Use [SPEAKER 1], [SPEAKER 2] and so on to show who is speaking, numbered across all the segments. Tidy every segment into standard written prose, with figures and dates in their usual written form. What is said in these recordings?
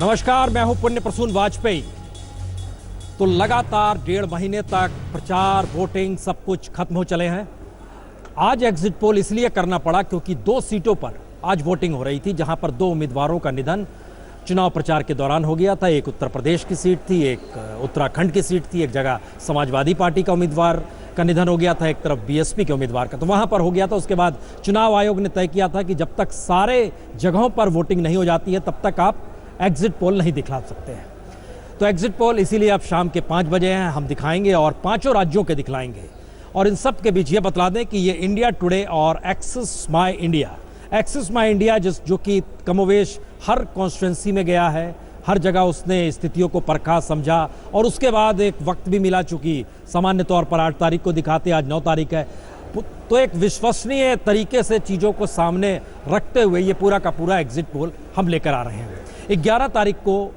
[SPEAKER 1] नमस्कार, मैं हूं पुण्य प्रसून वाजपेयी। तो लगातार 1.5 महीने तक प्रचार, वोटिंग सब कुछ खत्म हो चले हैं। आज एग्जिट पोल इसलिए करना पड़ा क्योंकि 2 सीटों पर आज वोटिंग हो रही थी, जहां पर 2 उम्मीदवारों का निधन चुनाव प्रचार के दौरान हो गया था। एक उत्तर प्रदेश की सीट थी, एक उत्तराखंड की सीट थी, एक जगह समाजवादी पार्टी का उम्मीदवार का निधन हो गया था, एक तरफ बीएसपी के उम्मीदवार का, तो वहां पर हो गया था। उसके बाद चुनाव आयोग ने तय किया था कि जब तक सारे जगहों पर वोटिंग नहीं हो जाती है तब तक आप एग्जिट पोल नहीं दिखला सकते हैं। तो एग्जिट पोल इसीलिए अब शाम के 5 बजे हैं, हम दिखाएंगे और 5 राज्यों के दिखलाएंगे। और इन सब के बीच ये बतला दें कि ये इंडिया टुडे और एक्सिस माई इंडिया जो कि कमोवेश हर कॉन्स्टिट्यूंसी में गया है, हर जगह उसने स्थितियों को परखा, समझा और उसके बाद एक वक्त भी मिला, चूंकि सामान्य तौर पर 8 तारीख को दिखाते, आज 9 तारीख है, तो एक विश्वसनीय तरीके से चीज़ों को सामने रखते हुए ये पूरा का पूरा एग्जिट पोल हम लेकर आ रहे हैं। 11 तारीख को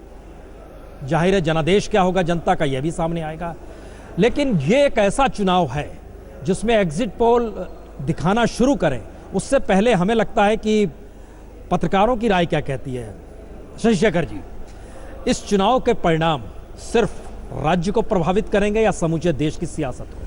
[SPEAKER 1] जाहिर है जनादेश क्या होगा जनता का, यह भी सामने आएगा। लेकिन ये एक ऐसा चुनाव है जिसमें एग्जिट पोल दिखाना शुरू करें उससे पहले हमें लगता है कि पत्रकारों की राय क्या कहती है। शशि शेखर जी, इस चुनाव के परिणाम सिर्फ राज्य को प्रभावित करेंगे या समूचे देश की सियासत को?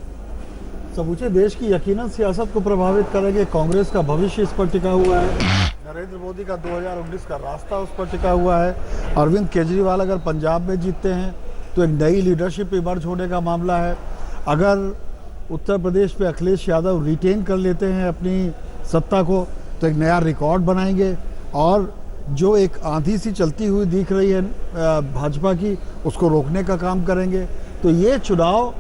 [SPEAKER 2] समूचे देश की यकीनन सियासत को प्रभावित करेंगे। कांग्रेस का भविष्य इस पर टिका हुआ है, नरेंद्र मोदी का 2019 का रास्ता उस पर टिका हुआ है। अरविंद केजरीवाल अगर पंजाब में जीतते हैं तो एक नई लीडरशिप इमर्ज होने का मामला है। अगर उत्तर प्रदेश पे अखिलेश यादव रिटेन कर लेते हैं अपनी सत्ता को तो एक नया रिकॉर्ड बनाएंगे और जो एक आंधी सी चलती हुई दिख रही है भाजपा की, उसको रोकने का काम करेंगे। तो ये चुनाव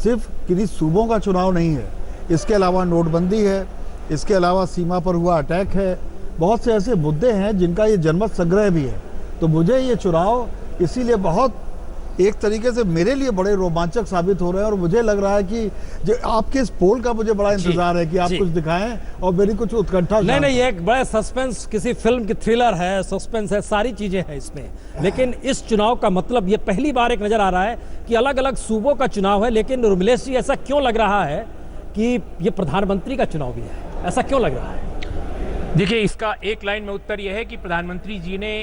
[SPEAKER 2] सिर्फ किन्हीं सूबों का चुनाव नहीं है, इसके अलावा नोटबंदी है, इसके अलावा सीमा पर हुआ अटैक है, बहुत से ऐसे मुद्दे हैं जिनका ये जनमत संग्रह भी है। तो मुझे ये चुनाव इसीलिए बहुत एक तरीके से मेरे लिए बड़े रोमांचक साबित हो रहे हैं और मुझे लग रहा है कि जो आपके इस पोल का मुझे बड़ा इंतजार है कि आप कुछ दिखाएं और मेरी कुछ उत्कंठा।
[SPEAKER 1] नहीं, ये एक बड़ा सस्पेंस, किसी फिल्म की थ्रिलर है, सस्पेंस है, सारी चीजें हैं इसमें। लेकिन इस चुनाव का मतलब ये पहली बार एक नजर आ रहा है कि अलग अलग सूबों का चुनाव है। लेकिन उर्मिलेश जी, ऐसा क्यों लग रहा है कि ये प्रधानमंत्री का चुनाव भी है? ऐसा क्यों लग रहा है?
[SPEAKER 3] देखिए, इसका एक लाइन में उत्तर यह है कि प्रधानमंत्री जी ने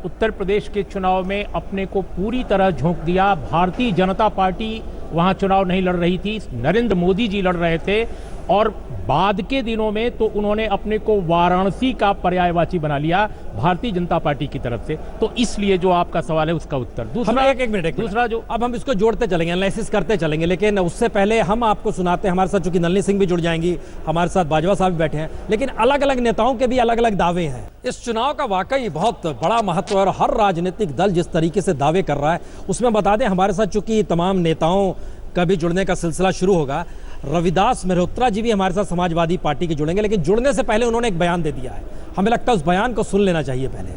[SPEAKER 3] उत्तर प्रदेश के चुनाव में अपने को पूरी तरह झोंक दिया। भारतीय जनता पार्टी वहां चुनाव नहीं लड़ रही थी, नरेंद्र मोदी जी लड़ रहे थे और बाद के दिनों में तो उन्होंने अपने को वाराणसी का पर्यायवाची बना लिया भारतीय जनता पार्टी की तरफ से। तो इसलिए जो आपका सवाल है उसका उत्तर दूसरा
[SPEAKER 1] एक मिनट दूसरा जो अब हम इसको जोड़ते चलेंगे, एनालिसिस करते चलेंगे, लेकिन उससे पहले हम आपको सुनाते हैं। हमारे साथ चूंकि नलिनी सिंह भी जुड़ जाएंगी, हमारे साथ बाजवा साहब भी बैठे हैं, लेकिन अलग अलग नेताओं के भी अलग अलग दावे हैं। इस चुनाव का वाकई बहुत बड़ा महत्व है और हर राजनीतिक दल जिस तरीके से दावे कर रहा है उसमें बता दें, हमारे साथ चूंकि तमाम नेताओं का भी जुड़ने का सिलसिला शुरू होगा, रविदास मेहरोत्रा जी भी हमारे साथ समाजवादी पार्टी के जुड़ेंगे। लेकिन जुड़ने से पहले उन्होंने एक बयान दे दिया है, हमें लगता है उस बयान को सुन लेना चाहिए पहले।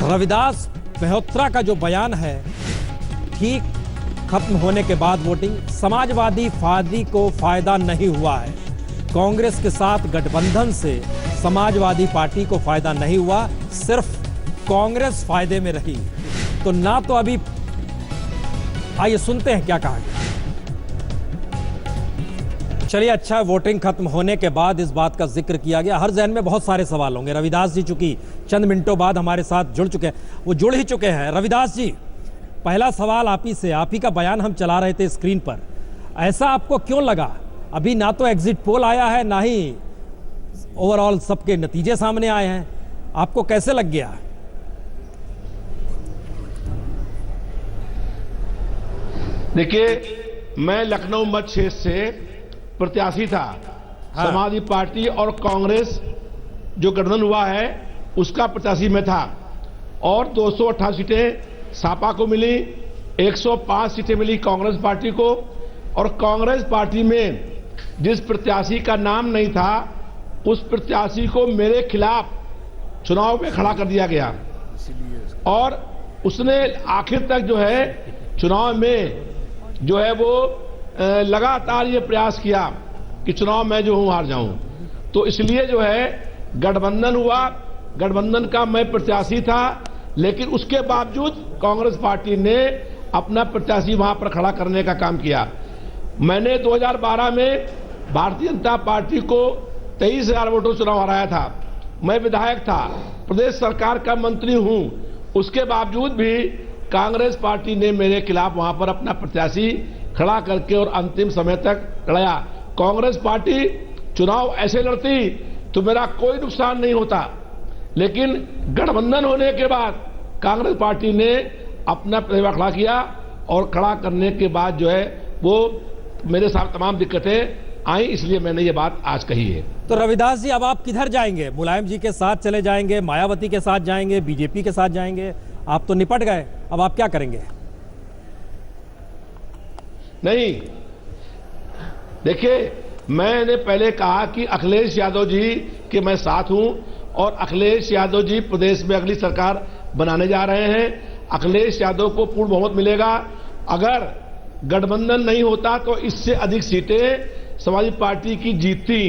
[SPEAKER 1] रविदास मेहरोत्रा का जो बयान है, ठीक खत्म होने के बाद वोटिंग, समाजवादी पार्टी को फायदा नहीं हुआ है, कांग्रेस के साथ गठबंधन से समाजवादी पार्टी को फायदा नहीं हुआ, सिर्फ कांग्रेस फायदे में रही। तो ना तो अभी, आइए सुनते हैं क्या कहा गया। चलिए, अच्छा, वोटिंग खत्म होने के बाद इस बात का जिक्र किया गया। हर जहन में बहुत सारे सवाल होंगे। रविदास जी चूंकि चंद मिनटों बाद हमारे साथ जुड़ चुके हैं, वो जुड़ ही चुके हैं। रविदास जी, पहला सवाल आप ही से, आप ही का बयान हम चला रहे थे स्क्रीन पर, ऐसा आपको क्यों लगा? अभी ना तो एग्जिट पोल आया है, ना ही ओवरऑल सबके नतीजे सामने आए हैं, आपको कैसे लग गया?
[SPEAKER 4] देखिए, मैं लखनऊ मध्य क्षेत्र से प्रत्याशी था। हाँ। समाजवादी पार्टी और कांग्रेस जो गठबंधन हुआ है उसका प्रत्याशी मैं था और 228 सीटें सपा को मिली, 105 सीटें मिली कांग्रेस पार्टी को। और कांग्रेस पार्टी में जिस प्रत्याशी का नाम नहीं था उस प्रत्याशी को मेरे खिलाफ चुनाव में खड़ा कर दिया गया और उसने आखिर तक जो है चुनाव में जो है वो लगातार ये प्रयास किया कि चुनाव में जो हूं हार जाऊं। तो इसलिए जो है गठबंधन हुआ, गठबंधन का मैं प्रत्याशी था, लेकिन उसके बावजूद कांग्रेस पार्टी ने अपना प्रत्याशी वहां पर खड़ा करने का काम किया। मैंने 2012 में भारतीय जनता पार्टी को 23,000 वोटों से चुनाव हराया था। मैं विधायक था, प्रदेश सरकार का मंत्री हूं, उसके बावजूद भी कांग्रेस पार्टी ने मेरे खिलाफ वहां पर अपना प्रत्याशी खड़ा करके और अंतिम समय तक लड़ाया। कांग्रेस पार्टी चुनाव ऐसे लड़ती तो मेरा कोई नुकसान नहीं होता, लेकिन गठबंधन होने के बाद कांग्रेस पार्टी ने अपना प्रत्याशी खड़ा किया और खड़ा करने के बाद जो है वो मेरे साथ तमाम दिक्कतें आई, इसलिए मैंने ये बात आज कही है।
[SPEAKER 1] तो रविदास जी, अब आप किधर जाएंगे? मुलायम जी के साथ चले जाएंगे, मायावती के साथ जाएंगे, बीजेपी के साथ जाएंगे? आप तो निपट गए, अब आप क्या करेंगे?
[SPEAKER 4] नहीं, देखिए, मैंने पहले कहा कि अखिलेश यादव जी के मैं साथ हूं और अखिलेश यादव जी प्रदेश में अगली सरकार बनाने जा रहे हैं। अखिलेश यादव को पूर्ण बहुमत मिलेगा। अगर गठबंधन नहीं होता तो इससे अधिक सीटें समाजवादी पार्टी की जीतती,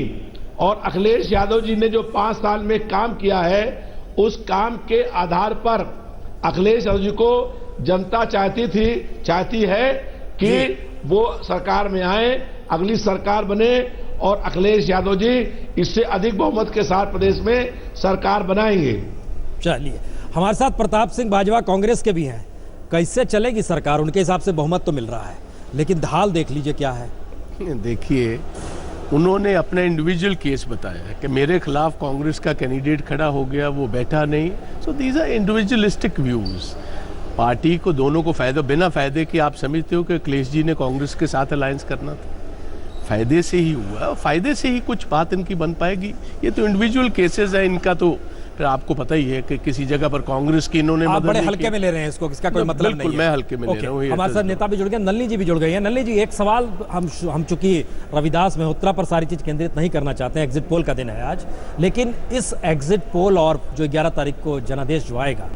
[SPEAKER 4] और अखिलेश यादव जी ने जो 5 साल में काम किया है उस काम के आधार पर अखिलेश यादव जी को जनता चाहती है कि वो सरकार में आए, अगली सरकार बने और अखिलेश यादव जी इससे अधिक बहुमत के साथ प्रदेश में सरकार बनाएंगे।
[SPEAKER 1] चलिए, हमारे साथ प्रताप सिंह बाजवा कांग्रेस के भी हैं। कैसे चलेगी सरकार? उनके हिसाब से बहुमत तो मिल रहा है, लेकिन ढाल देख लीजिए क्या है।
[SPEAKER 5] देखिए, उन्होंने अपना इंडिविजुअल केस बताया कि मेरे खिलाफ कांग्रेस का कैंडिडेट खड़ा हो गया, वो बैठा नहीं। So these are individualistic views. Party को दोनों को फायदा, बिना फायदे के आप समझते हो कि अखिलेश जी ने कांग्रेस के साथ अलायंस करना था? फायदे से ही हुआ, फायदे से ही कुछ बात इनकी बन पाएगी। ये तो इंडिविजुअल केसेस है इनका, तो फिर आपको पता ही है कि किसी जगह पर कांग्रेस की इन्होंने
[SPEAKER 1] आप बड़े हल्के में ले रहे हैं इसको, इसका कोई मतलब नहीं है।
[SPEAKER 5] मैं हल्के में ले रहा हूँ।
[SPEAKER 1] हमारे साथ नेता भी जुड़ गए, नलिनी जी भी जुड़ गई हैं। नलिनी जी, एक सवाल हम चूंकि रविदास मल्होत्रा पर सारी चीज केंद्रित नहीं करना चाहते हैं, एग्जिट पोल का दिन है आज, लेकिन इस एग्जिट पोल और जो 11 तारीख को जनादेश जो आएगा,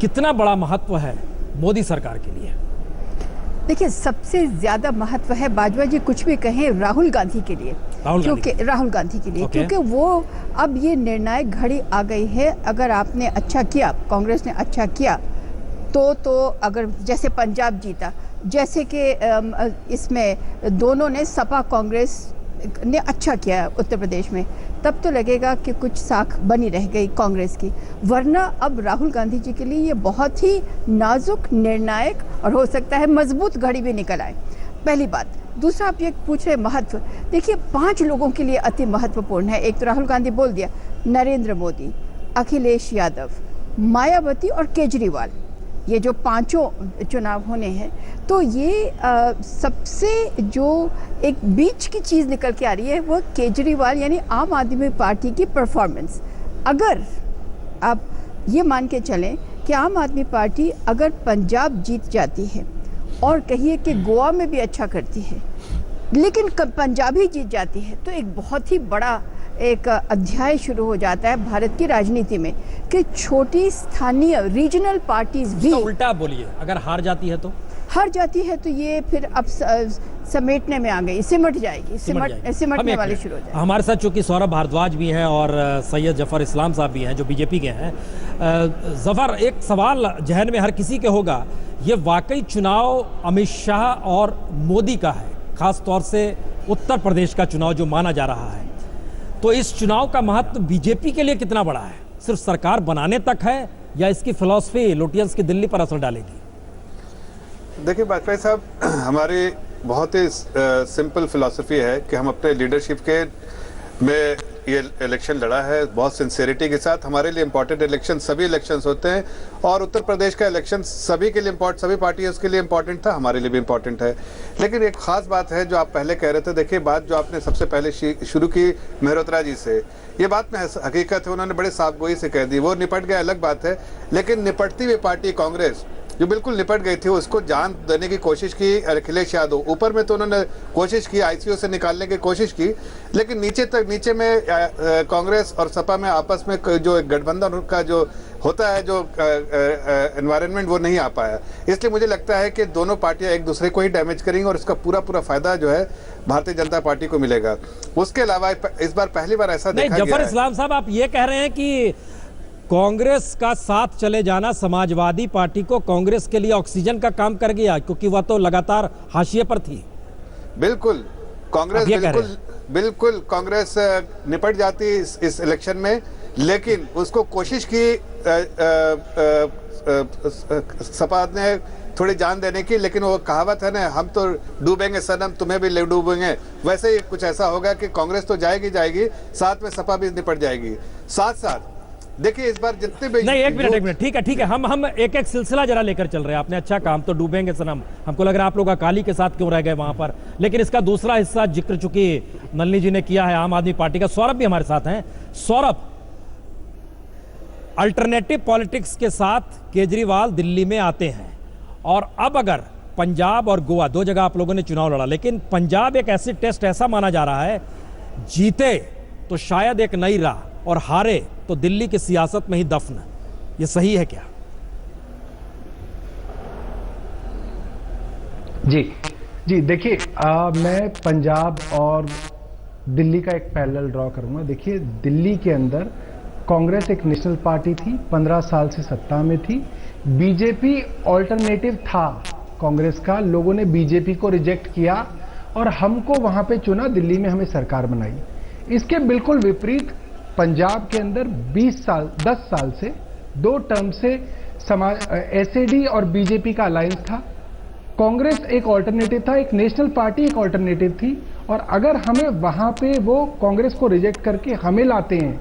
[SPEAKER 1] कितना बड़ा महत्व है मोदी सरकार के लिए?
[SPEAKER 6] देखिए, सबसे ज्यादा महत्व है, बाजवा जी कुछ भी कहें, राहुल गांधी के लिए, क्योंकि वो अब ये निर्णायक घड़ी आ गई है। अगर आपने अच्छा किया, कांग्रेस ने अच्छा किया तो अगर जैसे पंजाब जीता, जैसे कि इसमें दोनों ने, सपा कांग्रेस ने अच्छा किया उत्तर प्रदेश में, तब तो लगेगा कि कुछ साख बनी रह गई कांग्रेस की। वरना अब राहुल गांधी जी के लिए ये बहुत ही नाजुक, निर्णायक और हो सकता है मजबूत घड़ी भी निकल आए। पहली बात। दूसरा, आप ये पूछ रहे महत्व, देखिए 5 लोगों के लिए अति महत्वपूर्ण है। एक तो राहुल गांधी बोल दिया, नरेंद्र मोदी, अखिलेश यादव, मायावती और केजरीवाल, ये जो 5 चुनाव होने हैं, तो ये सबसे जो एक बीच की चीज़ निकल के आ रही है वो केजरीवाल यानी आम आदमी पार्टी की परफॉर्मेंस। अगर आप ये मान के चलें कि आम आदमी पार्टी अगर पंजाब जीत जाती है और कहिए कि गोवा में भी अच्छा करती है, लेकिन पंजाब ही जीत जाती है, तो एक बहुत ही बड़ा एक अध्याय शुरू हो जाता है भारत की राजनीति में कि छोटी स्थानीय रीजनल पार्टीज भी।
[SPEAKER 1] तो उल्टा बोलिए, अगर हार जाती है तो ये फिर अब समेटने में आ गई, सिमट जाएगी, सिमटने वाले शुरू हो जाएगी। हमारे साथ चूंकि सौरभ भारद्वाज भी हैं और सैयद जफर इस्लाम साहब भी हैं जो बीजेपी के हैं। जफर, एक सवाल जहन में हर किसी के होगा, ये वाकई चुनाव अमित शाह और मोदी का है, खास तौर से उत्तर प्रदेश का चुनाव जो माना जा रहा है, तो इस चुनाव का महत्व बीजेपी के लिए कितना बड़ा है? सिर्फ सरकार बनाने तक है या इसकी फिलॉसफी लोटियंस की दिल्ली पर असर डालेगी?
[SPEAKER 7] देखिए वाजपेयी साहब, हमारी बहुत ही सिंपल फिलॉसफी है कि हम अपने लीडरशिप के में ये इलेक्शन लड़ा है बहुत सिंसेरिटी के साथ। हमारे लिए इम्पोर्टेंट इलेक्शन सभी इलेक्शंस होते हैं और उत्तर प्रदेश का इलेक्शन सभी के लिए इम्पोर्टेंट, सभी पार्टियों के लिए इम्पोर्टेंट था, हमारे लिए भी इम्पोर्टेंट है। लेकिन एक खास बात है जो आप पहले कह रहे थे, देखिए बात जो आपने सबसे पहले शुरू की मल्होत्रा जी से, ये बात में हकीकत है, उन्होंने बड़े साफगोई से कह दी, वो निपट गए अलग बात है, लेकिन निपटती हुई पार्टी कांग्रेस जो बिल्कुल निपट गई थी उसको जान देने की कोशिश की अखिलेश यादव। ऊपर में तो उन्होंने कोशिश की आईसीयू से निकालने की कोशिश की, लेकिन नीचे में कांग्रेस और सपा में आपस में जो गठबंधन का जो होता है, जो एनवायरनमेंट, वो नहीं आ पाया। इसलिए मुझे लगता है कि दोनों पार्टियां एक दूसरे को ही डैमेज करेंगी और इसका पूरा फायदा जो है भारतीय जनता पार्टी को मिलेगा। उसके अलावा इस बार पहली बार ऐसा देखा गया है।
[SPEAKER 1] जफर इस्लाम साहब, आप ये कह रहे हैं कि कांग्रेस का साथ चले जाना समाजवादी पार्टी को कांग्रेस के लिए ऑक्सीजन का काम कर गया, क्योंकि वह तो लगातार हाशिए पर थी।
[SPEAKER 7] बिल्कुल, कांग्रेस बिल्कुल कांग्रेस निपट जाती इस इलेक्शन में, लेकिन उसको कोशिश की सपा ने थोड़ी जान देने की, लेकिन वो कहावत है ना, हम तो डूबेंगे सनम तुम्हें भी ले डूबेंगे, वैसे ही कुछ ऐसा होगा कि कांग्रेस तो जाएगी जाएगी, साथ में सपा भी निपट जाएगी। साथ साथ देखिए इस बार जितने भी
[SPEAKER 1] नहीं, एक मिनट, ठीक है, हम एक एक सिलसिला जरा लेकर चल रहे हैं। आपने अच्छा काम तो डूबेंगे सनम, हमको लग रहा है आप लोग अकाली के साथ क्यों रह गए वहां पर, लेकिन इसका दूसरा हिस्सा जिक्र चूंकि नलिनी जी ने किया है आम आदमी पार्टी का। सौरभ भी हमारे साथ हैं। सौरभ, अल्टरनेटिव पॉलिटिक्स के साथ केजरीवाल दिल्ली में आते हैं, और अब अगर पंजाब और गोवा दो जगह आप लोगों ने चुनाव लड़ा, लेकिन पंजाब एक ऐसी टेस्ट ऐसा माना जा रहा है, जीते तो शायद एक नई राह और हारे तो दिल्ली की सियासत में ही दफन। ये सही है क्या?
[SPEAKER 8] जी देखिए, मैं पंजाब और दिल्ली का एक पैरेलल ड्रॉ करूंगा। देखिए, दिल्ली के अंदर कांग्रेस एक नेशनल पार्टी थी, 15 साल से सत्ता में थी। बीजेपी ऑल्टरनेटिव था कांग्रेस का, लोगों ने बीजेपी को रिजेक्ट किया और हमको वहां पे चुना, दिल्ली में हमें सरकार बनाई। इसके बिल्कुल विपरीत पंजाब के अंदर 10 साल से 2 टर्म से एसएडी और बीजेपी का अलायंस था। कांग्रेस एक ऑल्टरनेटिव था, एक नेशनल पार्टी एक ऑल्टरनेटिव थी, और अगर हमें वहां पे वो कांग्रेस को रिजेक्ट करके हमें लाते हैं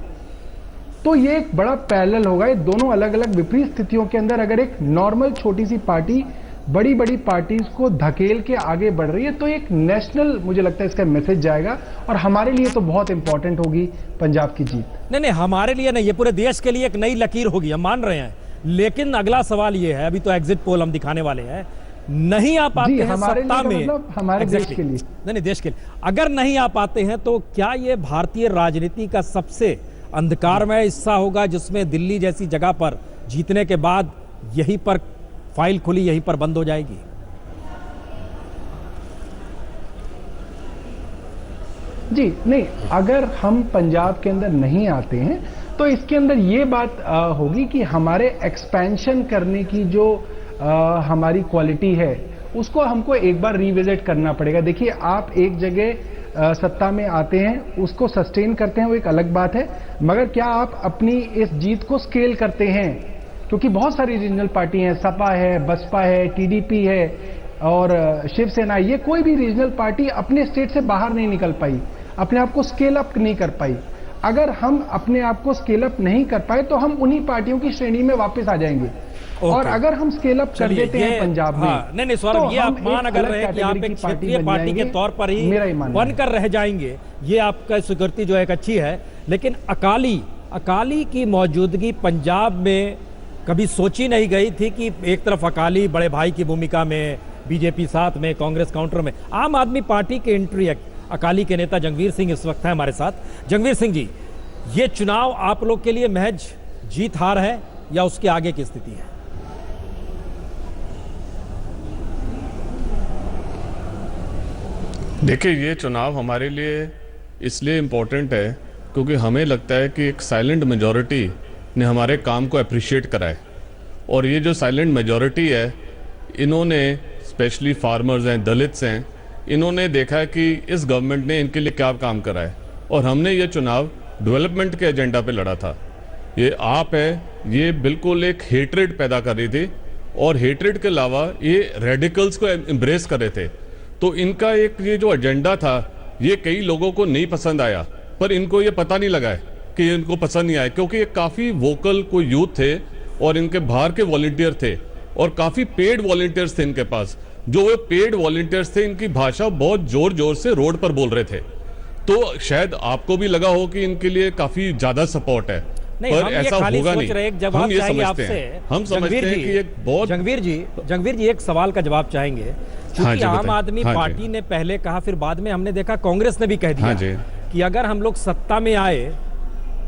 [SPEAKER 8] तो ये एक बड़ा पैरेलल होगा। ये दोनों अलग अलग विपरीत स्थितियों के अंदर अगर एक नॉर्मल छोटी सी पार्टी बड़ी बड़ी पार्टीज को धकेल के आगे बढ़ रही है तो एक नेशनल, मुझे लगता है इसका मैसेज जाएगा, और हमारे लिए तो बहुत इंपॉर्टेंट होगी पंजाब की जीत।
[SPEAKER 1] नहीं, हमारे लिए नहीं, ये पूरे देश के लिए एक नई लकीर होगी, हम मान रहे हैं। लेकिन अगला सवाल ये है, अभी तो एग्जिट पोल हम दिखाने वाले हैं, नहीं आ पाते हैं सत्ता में,
[SPEAKER 8] मतलब हमारे देश के लिए
[SPEAKER 1] नहीं, देश के लिए अगर नहीं आ पाते हैं तो क्या ये भारतीय राजनीति का सबसे अंधकारमय हिस्सा होगा, जिसमें दिल्ली जैसी जगह पर जीतने के बाद यहीं पर फाइल खुली, यहीं पर बंद हो जाएगी?
[SPEAKER 8] जी नहीं, अगर हम पंजाब के अंदर नहीं आते हैं तो इसके अंदर ये बात होगी कि हमारे एक्सपेंशन करने की जो हमारी क्वालिटी है उसको हमको एक बार रिविजिट करना पड़ेगा। देखिए, आप एक जगह सत्ता में आते हैं, उसको सस्टेन करते हैं, वो एक अलग बात है, मगर क्या आप अपनी इस जीत को स्केल करते हैं? क्योंकि बहुत सारी रीजनल पार्टी हैं, सपा है, बसपा है, टीडीपी है और शिवसेना, ये कोई भी रीजनल पार्टी अपने स्टेट से बाहर नहीं निकल पाई, अपने आप को स्केल अप नहीं कर पाई। अगर हम अपने आप को स्केल अप नहीं कर पाए तो हम उन्हीं पार्टियों की श्रेणी में वापस आ जाएंगे। और अगर हम स्केल अप कर देते हैं पंजाब में,
[SPEAKER 1] नहीं सौरभ, ये आप मान अगर रहे कि आप एक क्षेत्रीय पार्टी के तौर पर ही बनकर रह जाएंगे, ये आपका स्वीकृति जो है एक अच्छी है, लेकिन अकाली की मौजूदगी पंजाब में कभी सोची नहीं गई थी कि एक तरफ अकाली बड़े भाई की भूमिका में, बीजेपी साथ में, कांग्रेस काउंटर में। आम आदमी पार्टी के एंट्री, अकाली के नेता जंगवीर सिंह इस वक्त है हमारे साथ। जंगवीर सिंह जी, ये चुनाव आप लोग के लिए महज जीत हार है या उसके आगे की स्थिति है?
[SPEAKER 9] देखिए, ये चुनाव हमारे लिए इसलिए इम्पोर्टेंट है क्योंकि हमें लगता है कि एक साइलेंट मेजॉरिटी ने हमारे काम को अप्रिशिएट करा है, और ये जो साइलेंट मेजॉरिटी है, इन्होंने, स्पेशली फार्मर्स हैं, दलित्स हैं, इन्होंने देखा है कि इस गवर्नमेंट ने इनके लिए क्या काम करा है, और हमने ये चुनाव डेवलपमेंट के एजेंडा पे लड़ा था। ये आप है, ये बिल्कुल एक हेट्रेड पैदा कर रही थी, और हेट्रेड के अलावा ये रेडिकल्स को एम्ब्रेस कर रहे थे। तो इनका एक ये जो एजेंडा था, ये कई लोगों को नहीं पसंद आया, पर इनको ये पता नहीं लगा है कि इनको पसंद नहीं आया, क्योंकि ये काफ़ी वोकल कोई यूथ थे और इनके बाहर के वॉलंटियर थे, और काफ़ी पेड वॉलंटियर्स थे इनके पास। जो वो पेड वॉलंटियर्स थे, इनकी भाषा बहुत जोर जोर से रोड पर बोल रहे थे। तो शायद आपको भी लगा हो कि इनके लिए काफ़ी ज़्यादा सपोर्ट है, पर ऐसा होगा नहीं। हम ये समझते हैं, हम समझते हैं कि एक बहुत
[SPEAKER 1] जंगवीर जी एक सवाल का जवाब चाहेंगे, क्योंकि आम आदमी पार्टी ने पहले कहा, फिर बाद में हमने देखा कांग्रेस ने भी कह दिया कि अगर हम लोग सत्ता में आए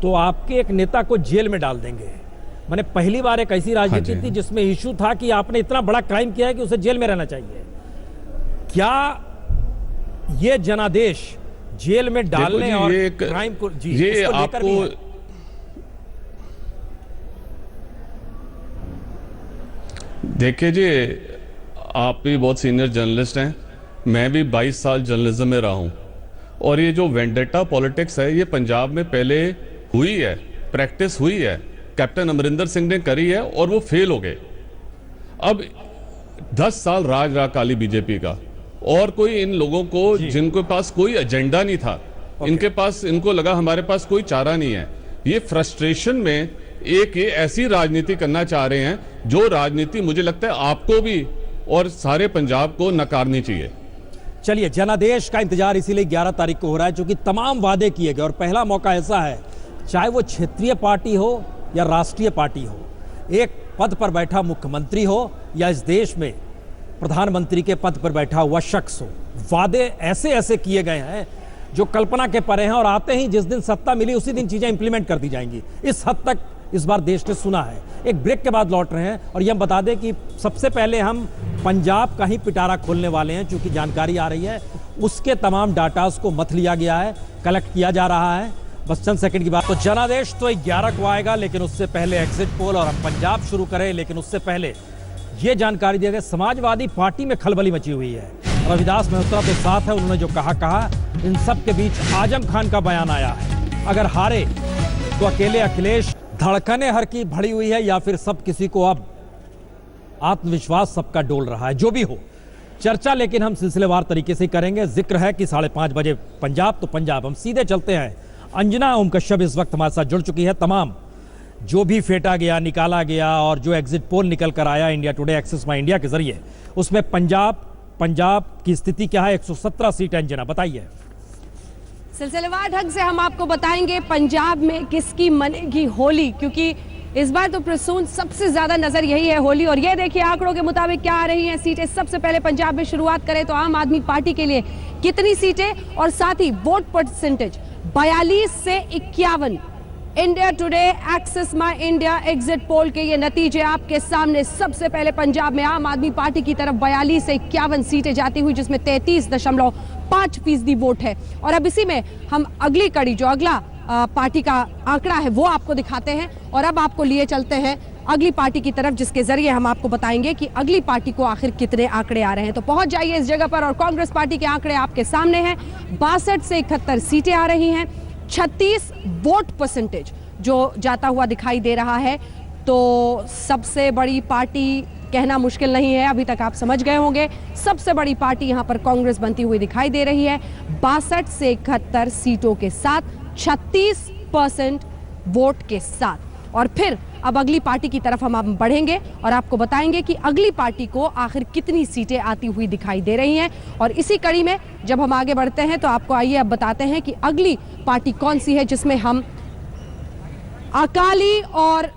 [SPEAKER 1] तो आपके एक नेता को जेल में डाल देंगे। मैंने पहली बार एक ऐसी राजनीति थी जिसमें इशू था कि आपने इतना बड़ा क्राइम किया है कि उसे जेल में रहना चाहिए। क्या ये जनादेश जेल में डालने और क्राइम को
[SPEAKER 9] ये आपको, देखिए जी, आप भी बहुत सीनियर जर्नलिस्ट हैं, मैं भी 22 साल जर्नलिज्म में रहा हूं, और ये जो वेंडेटा पॉलिटिक्स है ये पंजाब में पहले हुई है, प्रैक्टिस हुई है, कैप्टन अमरिंदर सिंह ने करी है और वो फेल हो गए। अब 10 साल राज रहा काली बीजेपी का, और कोई इन लोगों को जिनके पास कोई एजेंडा नहीं था, इनके पास, इनको लगा हमारे पास कोई चारा नहीं है, ये फ्रस्ट्रेशन में एक ये ऐसी राजनीति करना चाह रहे हैं जो राजनीति मुझे लगता है आपको भी और सारे पंजाब को नकारनी चाहिए।
[SPEAKER 1] चलिए, जनादेश का इंतजार इसीलिए 11 तारीख को हो रहा है, क्योंकि तमाम वादे किए गए और पहला मौका ऐसा है, चाहे वो क्षेत्रीय पार्टी हो या राष्ट्रीय पार्टी हो, एक पद पर बैठा मुख्यमंत्री हो या इस देश में प्रधानमंत्री के पद पर बैठा हुआ शख्स हो, वादे ऐसे ऐसे किए गए हैं जो कल्पना के परे हैं, और आते ही जिस दिन सत्ता मिली उसी दिन चीजें इंप्लीमेंट कर दी जाएंगी। इस हद तक इस बार देश ने सुना है। एक ब्रेक के बाद लौट रहे हैं और ये हम बता दें कि सबसे पहले हम पंजाब का ही पिटारा खोलने वाले हैं, क्योंकि जानकारी आ रही है उसके तमाम डाटास को मथ लिया गया है, कलेक्ट किया जा रहा है। बस चंद सेकंड की बात। तो जनादेश तो 11 को आएगा, लेकिन उससे पहले एग्जिट पोल, और हम पंजाब शुरू करें, लेकिन उससे पहले ये जानकारी दी गई, समाजवादी पार्टी में खलबली मची हुई है। रविदास मेहता के साथ है, उन्होंने जो कहा इन सब के बीच आजम खान का बयान आया है, अगर हारे तो अकेले अखिलेश, धड़कने हर की भड़ी हुई है या फिर सब किसी को अब आत्मविश्वास सबका डोल रहा है। जो भी हो चर्चा, लेकिन हम सिलसिलेवार तरीके से करेंगे। जिक्र है कि 5:30 बजे पंजाब, तो पंजाब हम सीधे चलते हैं। अंजना ओम कश्यप इस वक्त हमारे साथ जुड़ चुकी है। तमाम जो भी फेंटा गया, निकाला गया और जो एग्जिट पोल निकल कर आया इंडिया टुडे, एक्सेस माई इंडिया के जरिए, उसमें पंजाब की स्थिति क्या है? 117 सीट। अंजना बताइए।
[SPEAKER 10] सिलसिलेवार ढंग से हम आपको बताएंगे पंजाब में किसकी मनेगी होली, क्योंकि इस बार तो प्रसून सबसे ज्यादा नजर यही है होली। और ये देखिए आंकड़ों के मुताबिक क्या आ रही हैं सीटें। सबसे पहले पंजाब में शुरुआत करें तो आम आदमी पार्टी के लिए कितनी सीटें और साथ ही वोट परसेंटेज 42 से 51। इंडिया टुडे, एक्सेस माई इंडिया एग्जिट पोल के ये नतीजे आपके सामने। सबसे पहले पंजाब में आम आदमी पार्टी की तरफ 42 से 51 सीटें जाती हुई, जिसमें 33.5% वोट है। और अब इसी में हम अगली कड़ी, जो अगला पार्टी का आंकड़ा है वो आपको दिखाते हैं। और अब आपको लिए चलते हैं अगली पार्टी की तरफ, जिसके जरिए हम आपको बताएंगे कि अगली पार्टी को आखिर कितने आंकड़े आ रहे हैं। तो पहुंच जाइए इस जगह पर और कांग्रेस पार्टी के आंकड़े आपके सामने हैं। 62 से 71 सीटें आ रही हैं, 36 वोट परसेंटेज जो जाता हुआ दिखाई दे रहा है। तो सबसे बड़ी पार्टी कहना मुश्किल नहीं है, अभी तक आप समझ गए होंगे। सबसे बड़ी पार्टी यहां पर कांग्रेस बनती हुई दिखाई दे रही है, 62 से 71 सीटों के साथ, 36% वोट के साथ। और फिर अब अगली पार्टी की तरफ हम बढ़ेंगे और आपको बताएंगे कि अगली पार्टी को आखिर कितनी सीटें आती हुई दिखाई दे रही हैं। और इसी कड़ी में जब हम आगे बढ़ते हैं तो आपको आइए अब बताते हैं कि अगली पार्टी कौन सी है, जिसमें हम अकाली और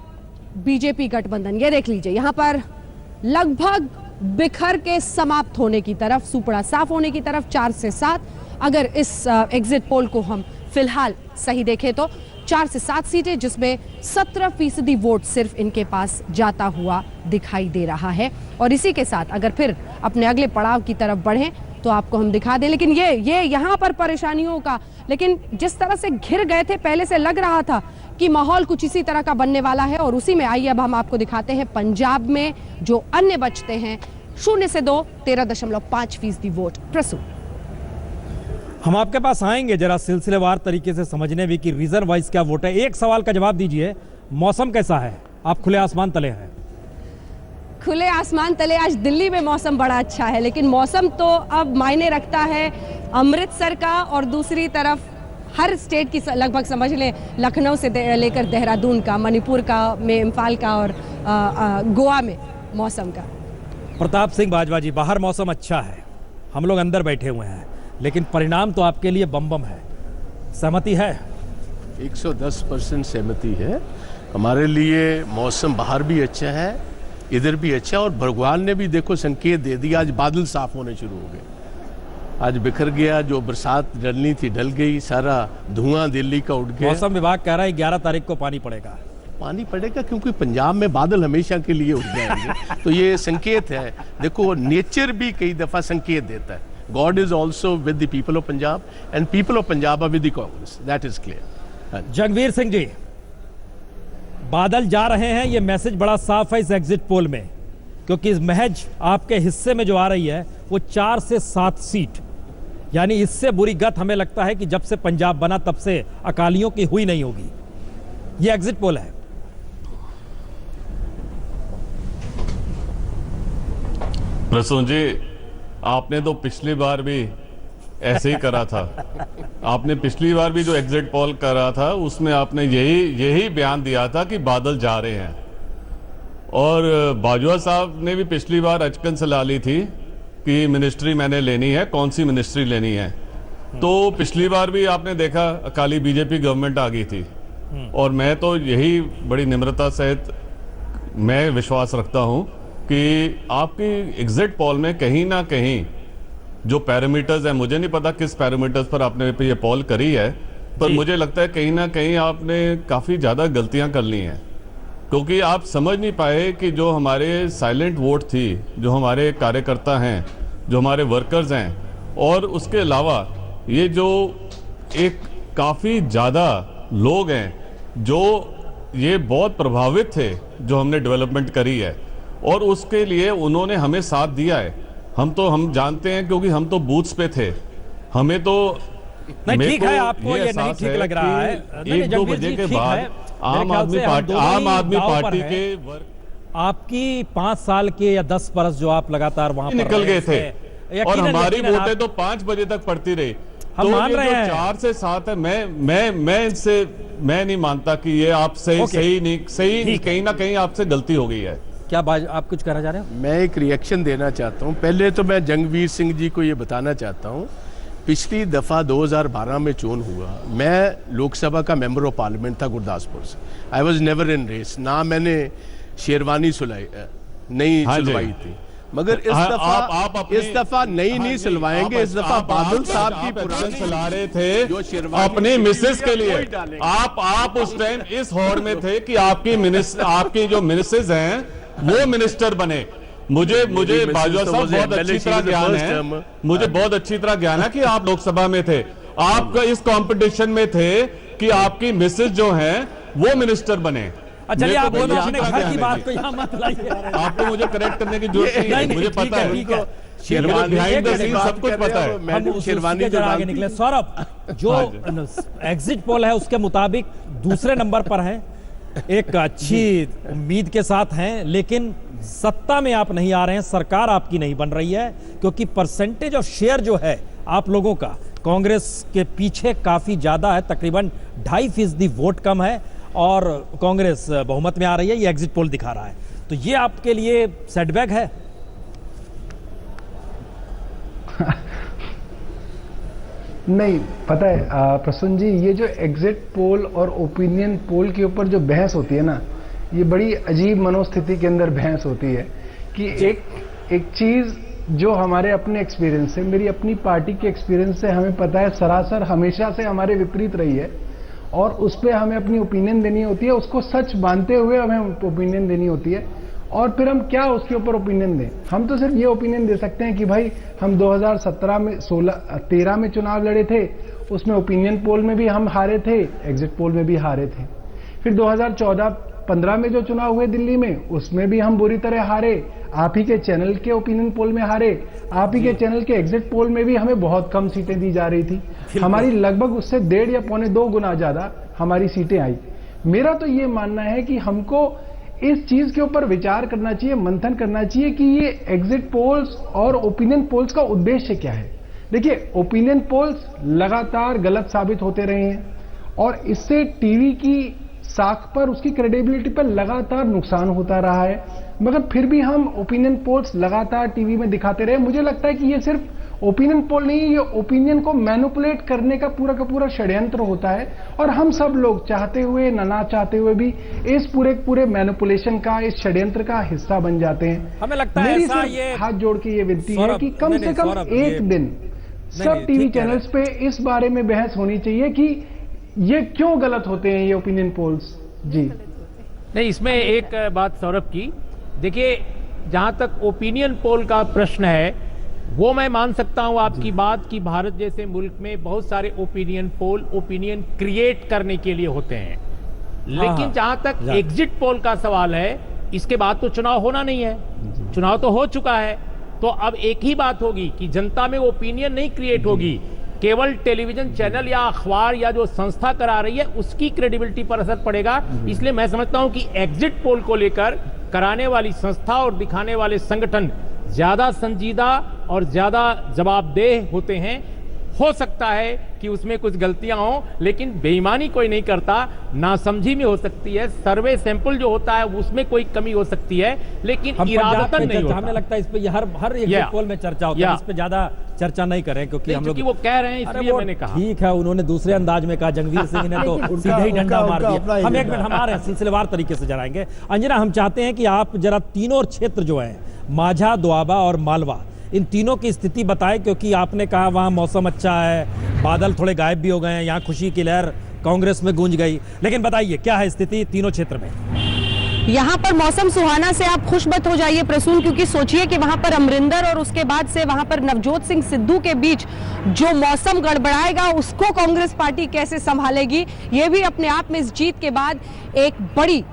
[SPEAKER 10] बीजेपी गठबंधन, ये देख लीजिए यहां पर लगभग बिखर के समाप्त होने की तरफ, सुपड़ा साफ होने की तरफ, 4 से 7। अगर इस एग्जिट पोल को हम फिलहाल सही देखें तो 4 से 7 सीटें, जिसमें 17% वोट सिर्फ इनके पास जाता हुआ दिखाई दे रहा है। और इसी के साथ अगर फिर अपने अगले पड़ाव की तरफ बढ़ें तो आपको हम दिखा दें। लेकिन ये यहाँ पर परेशानियों का, लेकिन जिस तरह से घिर गए थे, पहले से लग रहा था कि माहौल कुछ इसी तरह का बनने वाला है। और उसी में आइए अब हम आपको दिखाते हैं पंजाब में जो अन्य बचते हैं 0 से 2, 13.5% वोट। प्रसून,
[SPEAKER 1] हम आपके पास आएंगे जरा सिलसिलेवार तरीके से समझने भी कि रीजन वाइज क्या वोट है। एक सवाल का जवाब दीजिए, मौसम कैसा है? आप खुले आसमान तले हैं।
[SPEAKER 10] खुले आसमान तले आज दिल्ली में मौसम बड़ा अच्छा है, लेकिन मौसम तो अब मायने रखता है अमृतसर का और दूसरी तरफ हर स्टेट की, लगभग समझ लें लखनऊ से लेकर देहरादून का, मणिपुर का में, इम्फाल का और गोवा में मौसम का।
[SPEAKER 1] प्रताप सिंह बाजवा जी, बाहर मौसम अच्छा है, हम लोग अंदर बैठे हुए हैं, लेकिन परिणाम तो आपके लिए बम बम है। सहमति है?
[SPEAKER 5] 110% सहमति है। हमारे लिए मौसम बाहर भी अच्छा है, इधर भी अच्छा है। और भगवान ने भी देखो संकेत दे दिया, आज बादल साफ होने शुरू हो गए। आज बिखर गया, जो बरसात डलनी थी डल गई, सारा धुआं दिल्ली का उठ गया।
[SPEAKER 1] मौसम विभाग कह रहा है 11 तारीख को पानी पड़ेगा।
[SPEAKER 5] पानी पड़ेगा क्योंकि पंजाब में बादल हमेशा के लिए उठ जाएंगे। तो ये संकेत है। देखो नेचर भी कई दफा संकेत देता है। God is also with the people of Punjab and people of Punjab are with the Congress. That is clear.
[SPEAKER 1] Jagveer Singh ji, बादल जा रहे हैं, ये मैसेज बड़ा साफ है इस एग्जिट पोल में, क्योंकि महज आपके हिस्से में जो आ रही है वो 4 से 7 सीट, यानी इससे बुरी गत हमें लगता है कि जब से पंजाब बना तब से अकालियों की हुई नहीं होगी। ये एग्जिट पोल है।
[SPEAKER 9] प्रसून जी, आपने तो पिछली बार भी ऐसे ही करा था। आपने पिछली बार भी जो एग्जिट पोल करा था उसमें आपने यही बयान दिया था कि बादल जा रहे हैं, और बाजवा साहब ने भी पिछली बार अचकन सलाह ली थी कि मिनिस्ट्री मैंने लेनी है, कौन सी मिनिस्ट्री लेनी है। तो पिछली बार भी आपने देखा अकाली बीजेपी गवर्नमेंट आ गई थी, और मैं तो यही बड़ी निम्रता सहित मैं विश्वास रखता हूं कि आपकी एग्जिट पोल में कहीं ना कहीं जो पैरामीटर्स हैं, मुझे नहीं पता किस पैरामीटर्स पर आपने ये पोल करी है, पर मुझे लगता है कहीं ना कहीं आपने काफ़ी ज़्यादा गलतियां कर ली हैं, क्योंकि आप समझ नहीं पाए कि जो हमारे साइलेंट वोट थी, जो हमारे कार्यकर्ता हैं, जो हमारे वर्कर्स हैं, और उसके अलावा ये जो एक काफ़ी ज़्यादा लोग हैं जो ये बहुत प्रभावित थे जो हमने डेवलपमेंट करी है, और उसके लिए उन्होंने हमें साथ दिया है। हम जानते हैं क्योंकि हम तो बूथ्स पे थे, हमें तो
[SPEAKER 1] नहीं ठीक है, आपको ये नहीं ठीक लग रहा है।
[SPEAKER 9] 1-2 बजे के बाद आम आदमी पार्टी के
[SPEAKER 1] आपकी 5 साल के या 10 बरस जो आप लगातार वहां पर
[SPEAKER 9] निकल गए थे, और हमारी वोटें तो 5 बजे तक पड़ती रही।
[SPEAKER 1] हम मान रहे हैं
[SPEAKER 9] 4 से 7 है। मैं नहीं मानता कि ये आप सही कहीं ना कहीं आपसे गलती हो गई है।
[SPEAKER 1] क्या आप कुछ कहना चाह रहे हैं?
[SPEAKER 5] मैं एक रिएक्शन देना चाहता हूं। पहले तो मैं जंगवीर सिंह जी को ये बताना चाहता हूं, पिछली दफ़ा 2012 में चुन हुआ, मैं लोकसभा का मेंबर ऑफ पार्लियामेंट था गुरदासपुर से। I was never in race, ना मैंने शेरवानी नहीं सुलवाई थी, मगर इस दफा नहीं सिलवाएंगे। इस दफा बादल साहब की पुरानी
[SPEAKER 9] चला रहे थे अपने मिसेस के लिए। आप उस टाइम इस हॉल में थे कि आपकी जो मिसेस हैं वो मिनिस्टर बने। मुझे बाजवा साहब बहुत अच्छी तरह ज्ञान है, मुझे बहुत अच्छी तरह ज्ञान है कि आप लोकसभा में थे, आप इस कंपटीशन में थे कि आपकी मिसेस जो हैं वो मिनिस्टर बने।
[SPEAKER 1] चलिए आप दोनों अपने घर की बात को यहाँ मत लाइए।
[SPEAKER 9] आपको मुझे करेक्ट करने की जरूरत नहीं है, मुझे पता है, सब कुछ पता है।
[SPEAKER 1] हम शेरवानी जो आगे निकले। सौरभ, जो एग्जिट पोल है उसके मुताबिक दूसरे नंबर पर है, एक अच्छी उम्मीद के साथ हैं, लेकिन सत्ता में आप नहीं आ रहे हैं, सरकार आपकी नहीं बन रही है, क्योंकि परसेंटेज ऑफ शेयर जो है आप लोगों का कांग्रेस के पीछे काफी ज्यादा है, तकरीबन 2.5% वोट कम है, और कांग्रेस बहुमत में आ रही है, ये एग्जिट पोल दिखा रहा है। तो ये आपके लिए सेटबैक है?
[SPEAKER 8] नहीं, पता है प्रसून जी, ये जो एग्जिट पोल और ओपिनियन पोल के ऊपर जो बहस होती है ना, ये बड़ी अजीब मनोस्थिति के अंदर बहस होती है कि एक चीज़ जो हमारे अपने एक्सपीरियंस से, मेरी अपनी पार्टी के एक्सपीरियंस से हमें पता है सरासर हमेशा से हमारे विपरीत रही है, और उस पर हमें अपनी ओपिनियन देनी होती है, उसको सच मानते हुए हमें ओपिनियन देनी होती है, और फिर हम क्या उसके ऊपर ओपिनियन दें। हम तो सिर्फ ये ओपिनियन दे सकते हैं कि भाई हम 2017 में 13 में चुनाव लड़े थे, उसमें ओपिनियन पोल में भी हम हारे थे, एग्जिट पोल में भी हारे थे। फिर 2014-15 में जो चुनाव हुए दिल्ली में, उसमें भी हम बुरी तरह हारे, आप ही के चैनल के ओपिनियन पोल में हारे, आप ही के चैनल के एग्जिट पोल में भी हमें बहुत कम सीटें दी जा रही थी, हमारी लगभग उससे 1.5 या 1.25 गुना ज्यादा हमारी सीटें आई। मेरा तो ये मानना है कि हमको इस चीज के ऊपर विचार करना चाहिए, मंथन करना चाहिए कि ये एग्जिट पोल्स और ओपिनियन पोल्स का उद्देश्य क्या है। देखिए, ओपिनियन पोल्स लगातार गलत साबित होते रहे हैं, और इससे टीवी की साख पर, उसकी क्रेडिबिलिटी पर लगातार नुकसान होता रहा है, मगर फिर भी हम ओपिनियन पोल्स लगातार टीवी में दिखाते रहे। मुझे लगता है कि ये सिर्फ ओपिनियन पोल नहीं, ये ओपिनियन को मैनिपुलेट करने का पूरा षड्यंत्र होता है, और हम सब लोग चाहते हुए ना चाहते हुए भी इस पूरे मैनिपुलेशन का, इस षड्यंत्र का हिस्सा बन जाते हैं।
[SPEAKER 1] हमें लगता है ऐसा ये
[SPEAKER 8] हाथ जोड़ के ये विनती है कि कम से कम एक दिन सब टीवी चैनल्स पे इस बारे में बहस होनी चाहिए कि ये क्यों गलत होते हैं ये ओपिनियन पोल्स। जी
[SPEAKER 3] नहीं, इसमें एक बात सौरभ की, देखिए जहां तक ओपिनियन पोल का प्रश्न है, वो मैं मान सकता हूं आपकी बात कि भारत जैसे मुल्क में बहुत सारे ओपिनियन पोल ओपिनियन क्रिएट करने के लिए होते हैं, लेकिन जहां तक एग्जिट पोल का सवाल है, इसके बाद तो चुनाव होना नहीं है, चुनाव तो हो चुका है, तो अब एक ही बात होगी कि जनता में ओपिनियन नहीं क्रिएट होगी, केवल टेलीविजन चैनल या अखबार या जो संस्था करा रही है उसकी क्रेडिबिलिटी पर असर पड़ेगा। इसलिए मैं समझता हूं कि एग्जिट पोल को लेकर कराने वाली संस्था और दिखाने वाले संगठन ज्यादा संजीदा और ज्यादा जवाबदेह होते हैं। हो सकता है कि उसमें कुछ गलतियां हो, लेकिन बेईमानी कोई नहीं करता, नासमझी में हो सकती है, सर्वे सैंपल जो होता है उसमें कोई कमी हो सकती है, लेकिन इरादतन नहीं होता।
[SPEAKER 1] हमें लगता है इस पे हर एग्जिट पोल में चर्चा होती है, इस पे ज्यादा चर्चा नहीं करें क्योंकि हम लोग
[SPEAKER 3] वो कह रहे हैं इसलिए मैंने कहा।
[SPEAKER 1] ठीक है, उन्होंने दूसरे अंदाज में कहा, जंगवीर सिंह ने तो सीधे ही डंडा मार दिया। हम एक मिनट हमारे सिलसिलेवार तरीके से जराएंगे। अंजना, हम चाहते हैं कि आप जरा तीनों क्षेत्र जो है माझा, दोआबा और मालवा, इन तीनों की स्थिति बताएं, क्योंकि आपने कहा वहां मौसम अच्छा है, बादल थोड़े गायब भी हो गए हैं, यहाँ खुशी की लहर कांग्रेस में गूंज गई, लेकिन बताइए क्या है स्थिति तीनों क्षेत्र में?
[SPEAKER 10] यहाँ पर मौसम सुहाना से आप खुश मत हो जाइए प्रसून, क्योंकि सोचिए कि वहां पर अमरिंदर और उसके बाद से वहां पर नवजोत सिंह सिद्धू के बीच जो मौसम गड़बड़ाएगा उसको कांग्रेस पार्टी कैसे संभालेगी, ये भी अपने आप में इस जीत के बाद एक बड़ी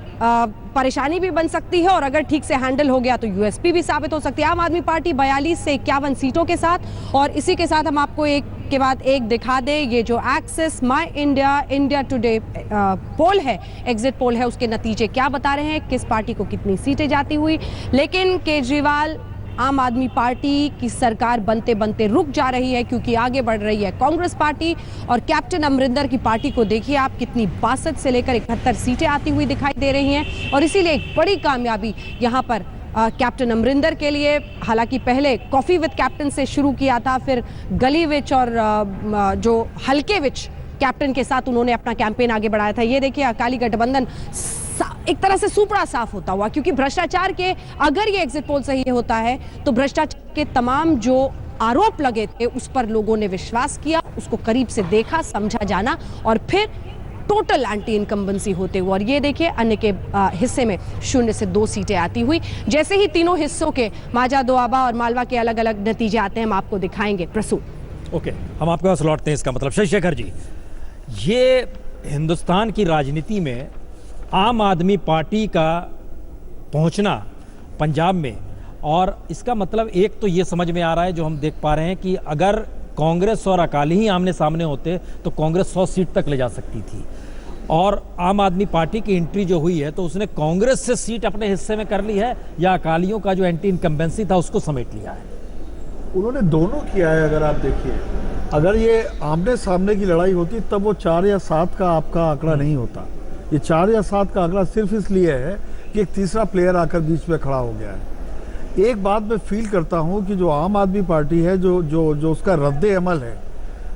[SPEAKER 10] परेशानी भी बन सकती है, और अगर ठीक से हैंडल हो गया तो यूएसपी भी साबित हो सकती है। आम आदमी पार्टी 42 से 51 सीटों के साथ, और इसी के साथ हम आपको एक के बाद एक दिखा दें, ये जो एक्सिस माय इंडिया टुडे पोल है, एग्जिट पोल है, उसके नतीजे क्या बता रहे हैं, किस पार्टी को कितनी सीटें जाती हुई। लेकिन केजरीवाल आम आदमी पार्टी की सरकार बनते बनते रुक जा रही है, क्योंकि आगे बढ़ रही है कांग्रेस पार्टी, और कैप्टन अमरिंदर की पार्टी को देखिए आप, कितनी 62 से लेकर 71 सीटें आती हुई दिखाई दे रही हैं, और इसीलिए एक बड़ी कामयाबी यहां पर कैप्टन अमरिंदर के लिए। हालांकि पहले कॉफी विद कैप्टन से शुरू किया था, फिर गली विच और जो हल्के विच कैप्टन के साथ उन्होंने अपना कैंपेन आगे बढ़ाया था। ये देखिए अकाली गठबंधन एक तरह से सुपड़ा साफ होता हुआ, क्योंकि भ्रष्टाचार के, अगर ये एग्जिट पोल सही होता है तो भ्रष्टाचार के तमाम जो आरोप लगे थे उस पर लोगों ने विश्वास किया, उसको करीब से देखा, समझा जाना, और फिर टोटल एंटी इनकम्बेंसी होते हुए। और ये देखिए अन्य के हिस्से में 0 से 2 सीटें आती हुई। जैसे ही तीनों हिस्सों के माझा, दोआबा और मालवा के अलग अलग नतीजे आते हैं हम आपको दिखाएंगे। प्रसून,
[SPEAKER 1] ओके, हम आपके पास लौटते हैं। इसका मतलब शशिशेखर जी, ये हिंदुस्तान की राजनीति में आम आदमी पार्टी का पहुंचना पंजाब में, और इसका मतलब एक तो ये समझ में आ रहा है, जो हम देख पा रहे हैं, कि अगर कांग्रेस और अकाली ही आमने सामने होते तो कांग्रेस 100 सीट तक ले जा सकती थी, और आम आदमी पार्टी की एंट्री जो हुई है तो उसने कांग्रेस से सीट अपने हिस्से में कर ली है, या अकालियों का जो एंटी इनकम्बेंसी था उसको समेट लिया है?
[SPEAKER 2] उन्होंने दोनों किया है। अगर आप देखिए, अगर ये आमने सामने की लड़ाई होती तब वो 4 या 7 का आपका आंकड़ा नहीं होता। ये 4 या 7 का आंकड़ा सिर्फ इसलिए है कि एक तीसरा प्लेयर आकर बीच में खड़ा हो गया है। एक बात मैं फील करता हूँ कि जो आम आदमी पार्टी है, जो उसका रद्द अमल है,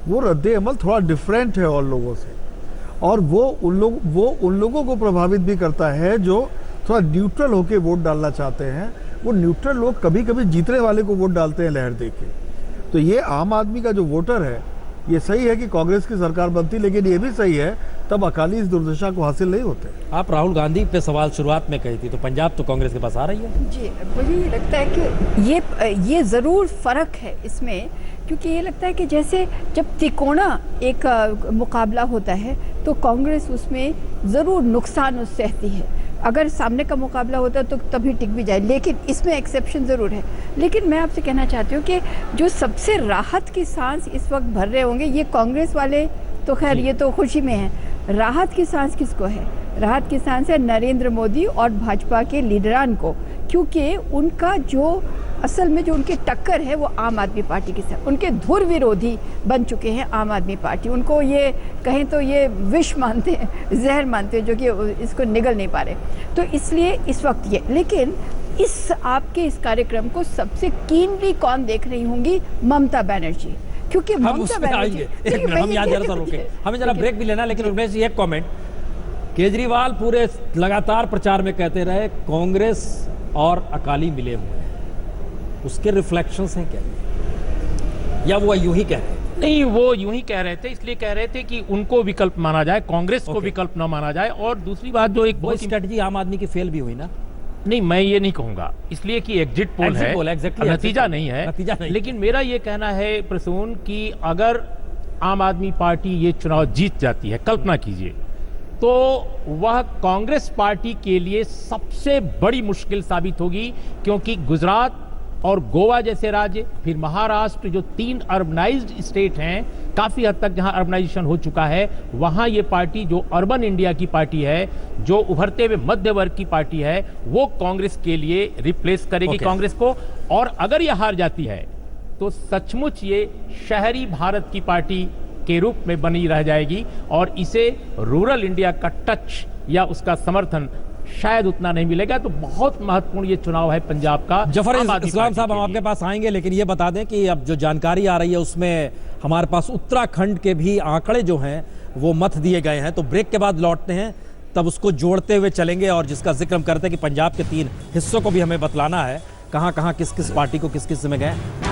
[SPEAKER 2] वो रद्द अमल थोड़ा डिफरेंट है और लोगों से, और वो उन लोगों को प्रभावित भी करता है जो थोड़ा न्यूट्रल होकर वोट डालना चाहते हैं। वो न्यूट्रल लोग कभी कभी जीतने वाले को वोट डालते हैं लहर देके। तो ये आम आदमी का जो वोटर है, ये सही है कि कांग्रेस की सरकार बनती, लेकिन ये भी सही है तब अकाली इस दुर्दशा को हासिल नहीं होते।
[SPEAKER 1] आप राहुल गांधी पे सवाल शुरुआत में कही थी, तो पंजाब तो कांग्रेस के पास आ रही है।
[SPEAKER 6] जी, मुझे ये लगता है कि ये ज़रूर फ़र्क है इसमें, क्योंकि ये लगता है कि जैसे जब तिकोना एक मुकाबला होता है तो कांग्रेस उसमें ज़रूर नुकसान सहती है। अगर सामने का मुकाबला होता है तो तभी टिक भी जाए, लेकिन इसमें एक्सेप्शन ज़रूर है। लेकिन मैं आपसे कहना चाहती हूँ कि जो सबसे राहत की सांस इस वक्त भर रहे होंगे ये कांग्रेस वाले, तो खैर ये तो खुशी में है। राहत की सांस किसको है? राहत की सांस है नरेंद्र मोदी और भाजपा के लीडरान को, क्योंकि उनका जो असल में जो उनकी टक्कर है वो आम आदमी पार्टी के साथ, उनके धुर विरोधी बन चुके हैं आम आदमी पार्टी। उनको ये कहें तो ये विष मानते हैं, जहर मानते हैं, जो कि इसको निगल नहीं पा रहे। तो इसलिए इस वक्त ये, लेकिन इस आपके इस कार्यक्रम को सबसे कीनली कौन देख रही होंगी? ममता बनर्जी, क्योंकि
[SPEAKER 1] हम उसमें आएंगे। एक मिनट, हम यहाँ जरा रोके, हमें जरा ब्रेक भी लेना, लेकिन उर्मेश जी एक कमेंट। केजरीवाल पूरे लगातार प्रचार में कहते रहे कांग्रेस और अकाली मिले हुए हैं, उसके रिफ्लेक्शंस हैं क्या, या वो यूं ही कह रहे हैं?
[SPEAKER 3] नहीं, वो यूं ही कह रहे थे, इसलिए कह रहे थे कि उनको विकल्प माना जाए, कांग्रेस को विकल्प न माना जाए। और दूसरी बात जो एक बहुत
[SPEAKER 1] स्ट्रेटजी आम आदमी की फेल भी हुई ना?
[SPEAKER 3] नहीं, मैं ये नहीं कहूंगा, इसलिए कि एग्जिट पोल है, नतीजा नहीं है।
[SPEAKER 1] नतीजा नहीं।
[SPEAKER 3] लेकिन मेरा ये कहना है प्रसून कि अगर आम आदमी पार्टी ये चुनाव जीत जाती है, कल्पना कीजिए, तो वह कांग्रेस पार्टी के लिए सबसे बड़ी मुश्किल साबित होगी, क्योंकि गुजरात और गोवा जैसे राज्य, फिर महाराष्ट्र, जो 3 अर्बनाइज्ड स्टेट हैं, काफी हद तक जहां अर्बनाइजेशन हो चुका है, वहां ये पार्टी जो अर्बन इंडिया की पार्टी है, जो उभरते हुए मध्य वर्ग की पार्टी है, वो कांग्रेस के लिए रिप्लेस करेगी कांग्रेस को। और अगर ये हार जाती है तो सचमुच ये शहरी भारत की पार्टी के रूप में बनी रह जाएगी और इसे रूरल इंडिया का टच या उसका समर्थन शायद उतना नहीं मिलेगा। तो बहुत महत्वपूर्ण ये चुनाव है पंजाब का।
[SPEAKER 1] जफर इस्लाम साहब, हम आपके पास आएंगे, लेकिन ये बता दें कि अब जो जानकारी आ रही है उसमें हमारे पास उत्तराखंड के भी आंकड़े जो हैं वो मत दिए गए हैं। तो ब्रेक के बाद लौटते हैं, तब उसको जोड़ते हुए चलेंगे और जिसका जिक्र हम करते हैं कि पंजाब के 3 हिस्सों को भी हमें बतलाना है, कहां कहां किस किस पार्टी को किस किस में गए।